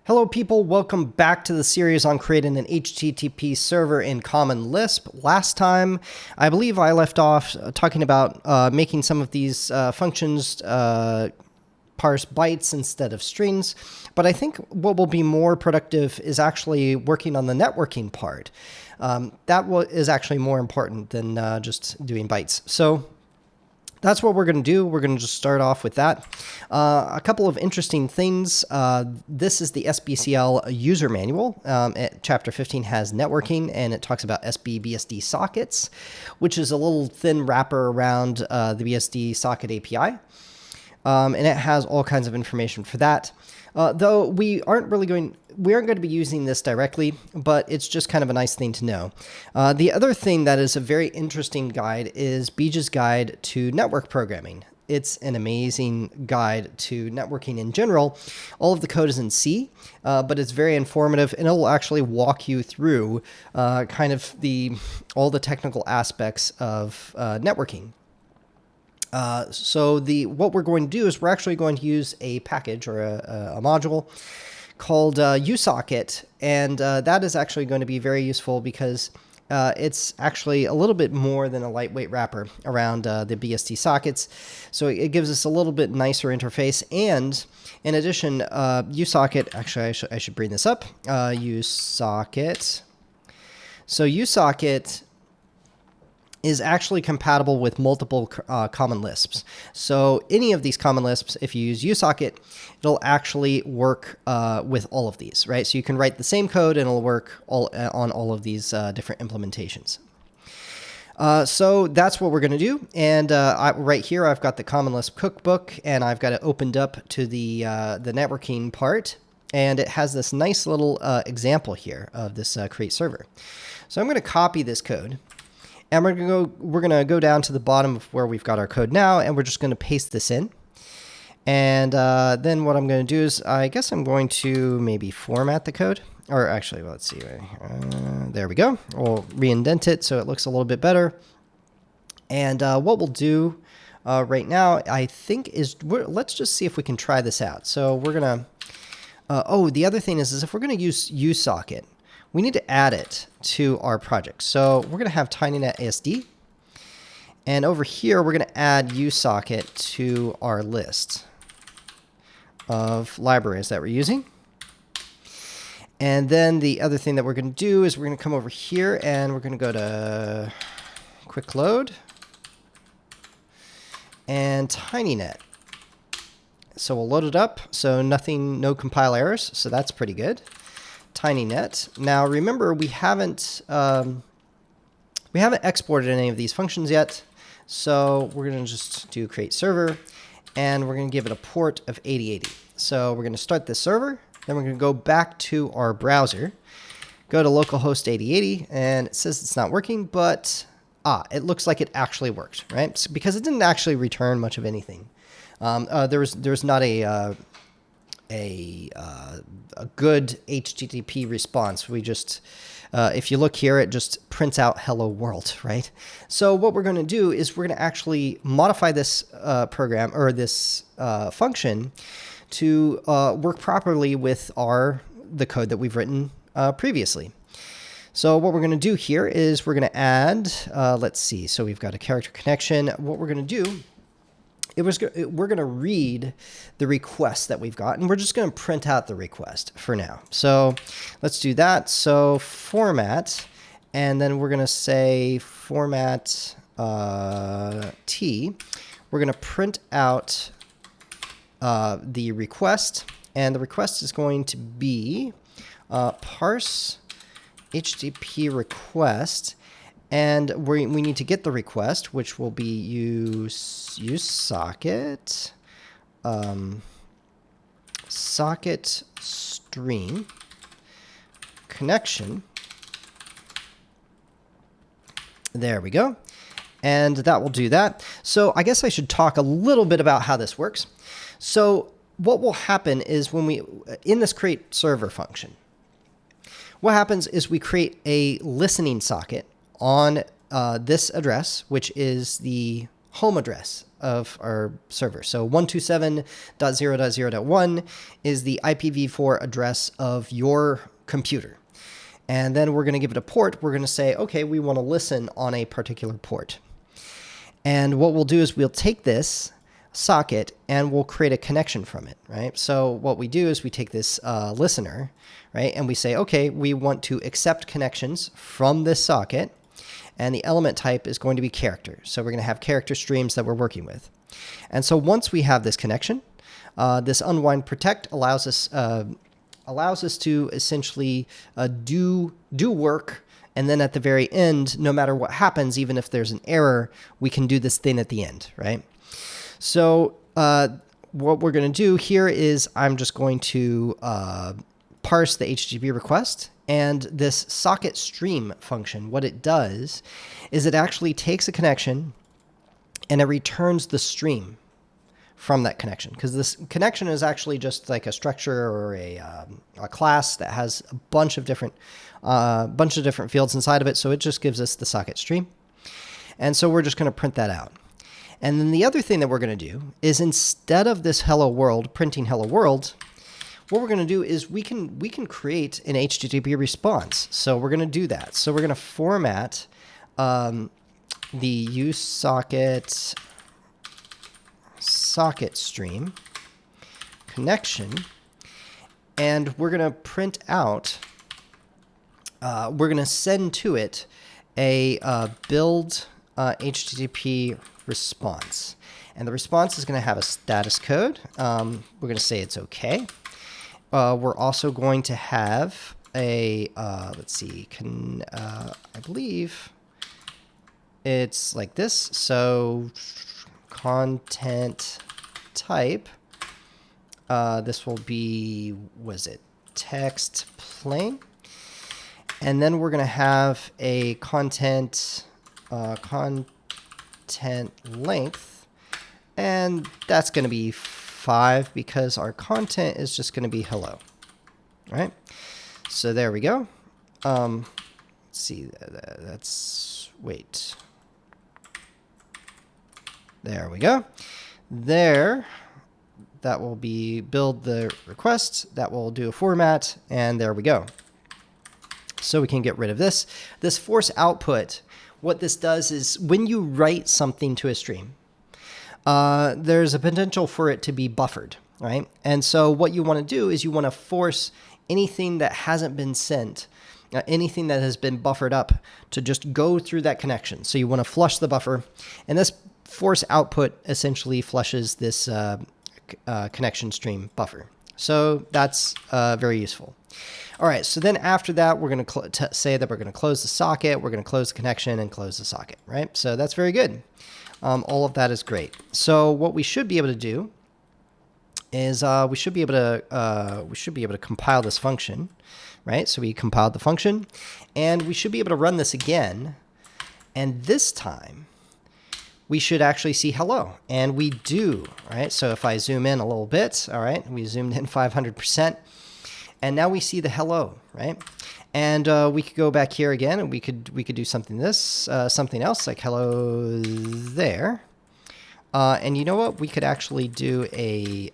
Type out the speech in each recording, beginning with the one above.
Hello people, welcome back to the series on creating an HTTP server in Common Lisp. Last time, I believe I left off talking about making some of these functions parse bytes instead of strings, but I think what will be more productive is actually working on the networking part. That is actually more important than just doing bytes. So that's what we're going to do. We're going to just start off with that. A couple of interesting things. This is the SBCL user manual. Chapter 15 has networking, and it talks about SB-BSD sockets, which is a little thin wrapper around the BSD socket API. And it has all kinds of information for that. Though we aren't going to be using this directly, but it's just kind of a nice thing to know. The other thing that is a very interesting guide is Beej's Guide to Network Programming. It's an amazing guide to networking in general. All of the code is in C, but it's very informative, and it will actually walk you through kind of all the technical aspects of networking. So what we're going to do is we're actually going to use a package or a module called usocket, and that is actually going to be very useful because it's actually a little bit more than a lightweight wrapper around the BSD sockets. So it gives us a little bit nicer interface, and in addition, usocket, actually I should bring this up, usocket. So usocket is actually compatible with multiple Common Lisps. So any of these Common Lisps, if you use usocket, it'll actually work with all of these, right? So you can write the same code and it'll work on all of these different implementations. So that's what we're going to do. And right here, I've got the Common Lisp cookbook, and I've got it opened up to the networking part. And it has this nice little example here of this create server. So I'm going to copy this code. And we're going to go down to the bottom of where we've got our code now, and we're just going to paste this in. And then what I'm going to do is, I guess I'm going to maybe format the code. Or actually, let's see. There we go. We'll re-indent it so it looks a little bit better. And what we'll do right now, I think, is let's just see if we can try this out. So we're going to... the other thing is if we're going to use usocket, we need to add it to our project. So we're going to have tinynet ASD. And over here, we're going to add usocket to our list of libraries that we're using. And then the other thing that we're going to do is we're going to come over here and we're going to go to quick load and tinynet. So we'll load it up. So no compile errors. So that's pretty good. tinynet. Now remember, we haven't exported any of these functions yet, so we're going to just do create server, and we're going to give it a port of 8080. So we're going to start this server, then we're going to go back to our browser, go to localhost 8080, and it says it's not working, but it looks like it actually worked, right? So, because it didn't actually return much of anything. There's not a good HTTP response. We just, if you look here, it just prints out hello world, right? So what we're going to do is we're going to actually modify this program or this function to work properly with the code that we've written previously. So what we're going to do here is we're going to add, let's see, so we've got a character connection. What we're going to do, we're going to read the request that we've got, and we're just going to print out the request for now. So let's do that. So format, and then we're going to say format T. We're going to print out the request, and the request is going to be parse HTTP request. And we need to get the request, which will be usocket socket stream connection. There we go. And that will do that. So I guess I should talk a little bit about how this works. So what will happen is in this create server function, what happens is we create a listening socket on this address, which is the home address of our server. So 127.0.0.1 is the IPv4 address of your computer. And then we're going to give it a port. We're going to say, okay, we want to listen on a particular port. And what we'll do is we'll take this socket and we'll create a connection from it, right? So what we do is we take this listener, right? And we say, okay, we want to accept connections from this socket. And the element type is going to be character. So we're going to have character streams that we're working with. And so once we have this connection, this unwind protect allows us to essentially do work. And then at the very end, no matter what happens, even if there's an error, we can do this thing at the end, right? So what we're going to do here is I'm just going to parse the HTTP request. And this socket stream function, what it does is it actually takes a connection and it returns the stream from that connection. Because this connection is actually just like a structure or a class that has a bunch of different fields inside of it. So it just gives us the socket stream. And so we're just going to print that out. And then the other thing that we're going to do is instead of this hello world, printing hello world, what we're going to do is we can create an HTTP response. So we're going to do that. So we're going to format the usesocket socket stream connection, and we're going to print out. We're going to send to it a build HTTP response, and the response is going to have a status code. We're going to say it's okay. We're also going to have a, let's see, I believe it's like this. So content type, this will be, was it text plain? And then we're going to have a content length, and that's going to be 5 because our content is just going to be hello, right? So there we go. Let's see, wait. There we go. There, that will be build the request. That will do a format, and there we go. So we can get rid of this. This force output, what this does is when you write something to a stream, there's a potential for it to be buffered, right? And so what you want to do is you want to force anything that hasn't been sent, anything that has been buffered up, to just go through that connection. So you want to flush the buffer, and this force output essentially flushes this connection stream buffer. So that's very useful. All right, so then after that, we're going to say that we're going to close the socket, we're going to close the connection and close the socket, right? So that's very good. All of that is great. So what we should be able to do is we should be able to compile this function, right? So we compiled the function, and we should be able to run this again. And this time, we should actually see hello, and we do, right? So if I zoom in a little bit, all right, we zoomed in 500%, and now we see the hello, right? And we could go back here again, and we could do something else like hello there. And you know what? We could actually do a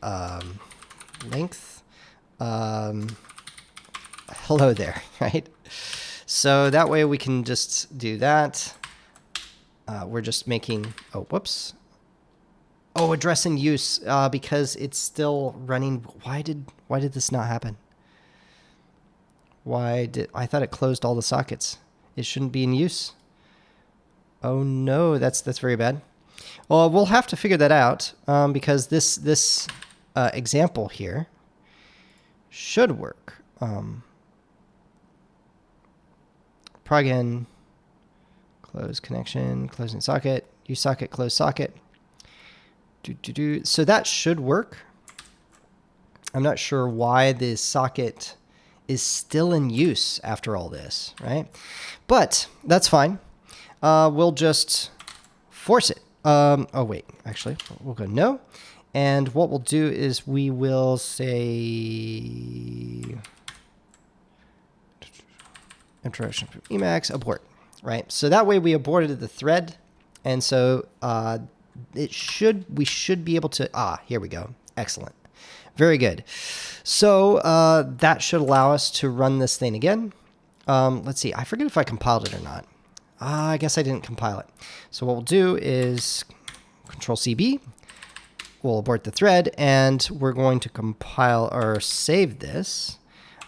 length hello there, right? So that way we can just do that. We're just making, oh, whoops. Oh, address in use, because it's still running. Why did this not happen? I thought it closed all the sockets. It shouldn't be in use. Oh no, that's very bad. Well, we'll have to figure that out, because this example here should work. Progin, close connection, closing socket, use socket, close socket. So that should work. I'm not sure why the socket is still in use after all this, right? But that's fine. We'll just force it. Oh, wait, actually, we'll go no. And what we'll do is we will say introduction from Emacs, abort, right? So that way we aborted the thread. And so we should be able to, here we go. Excellent. Very good. So that should allow us to run this thing again. Let's see. I forget if I compiled it or not. I guess I didn't compile it. So what we'll do is Control CB. We'll abort the thread, and we're going to compile or save this.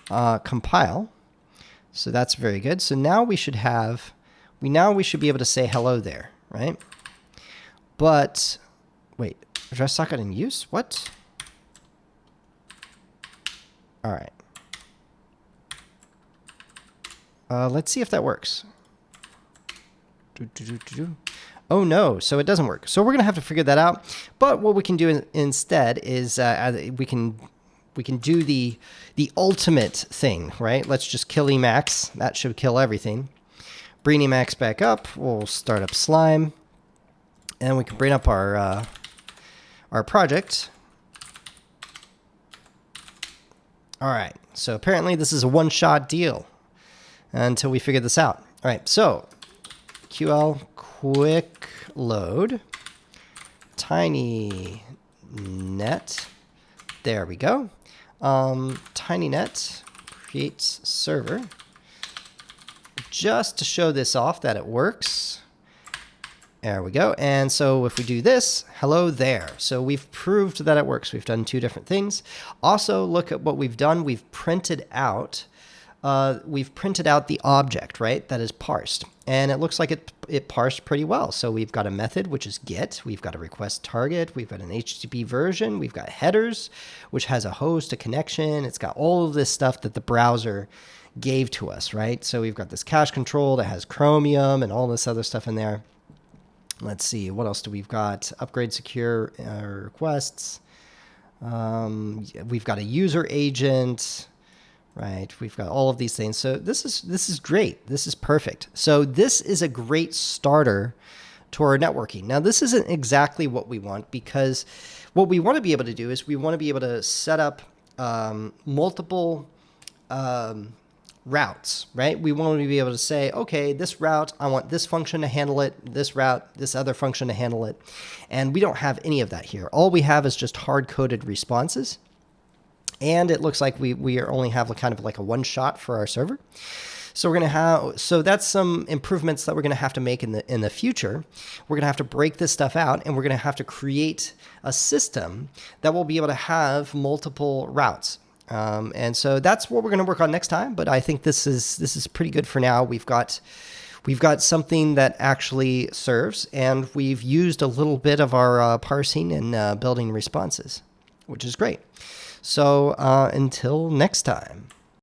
Compile. So that's very good. So now we should have, we should be able to say hello there, right? But wait, address socket in use? What? All right. Let's see if that works. Oh no, so it doesn't work. So we're gonna have to figure that out. But what we can do instead is we can do the ultimate thing, right? Let's just kill Emacs. That should kill everything. Bring Emacs back up. We'll start up Slime, and we can bring up our project. All right. So apparently this is a one-shot deal until we figure this out. All right. So QL quick load tiny net. There we go. TinyNet creates server. Just to show this off that it works. There we go. And so if we do this, hello there. So we've proved that it works. We've done two different things. Also, look at what we've done. We've printed out the object, right? That is parsed. And it looks like it parsed pretty well. So we've got a method, which is get. We've got a request target. We've got an HTTP version. We've got headers, which has a host, a connection. It's got all of this stuff that the browser gave to us, right? So we've got this cache control that has Chromium and all this other stuff in there. Let's see, what else do we've got? Upgrade secure requests. We've got a user agent, right? We've got all of these things. So this is great. This is perfect. So this is a great starter to our networking. Now, this isn't exactly what we want, because what we want to be able to do is we want to be able to set up multiple routes, right? We want to be able to say, okay, this route, I want this function to handle it, this route, this other function to handle it. And we don't have any of that here. All we have is just hard-coded responses. And it looks like we only have kind of like a one shot for our server. So we're going to have, so that's some improvements that we're going to have to make in the future. We're going to have to break this stuff out, and we're going to have to create a system that will be able to have multiple routes. And so that's what we're going to work on next time. But I think this is pretty good for now. We've got something that actually serves, and we've used a little bit of our parsing and building responses, which is great. So until next time.